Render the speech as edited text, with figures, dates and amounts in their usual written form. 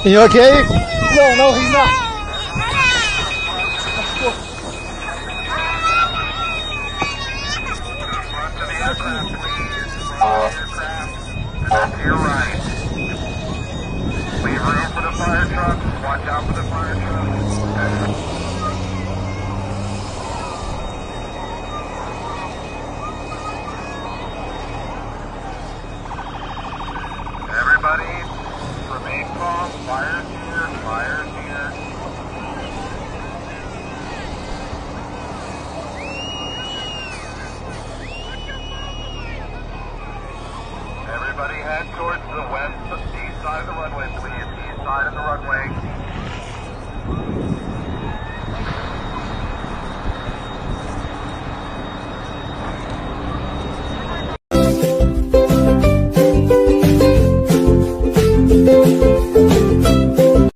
You okay? No, he's not. To your right. Leave room for the fire truck. Watch out for the fire truck. Everybody, remain calm. Fire's here. Fire's here. Everybody head towards the east side of the runway, please. East side of the runway.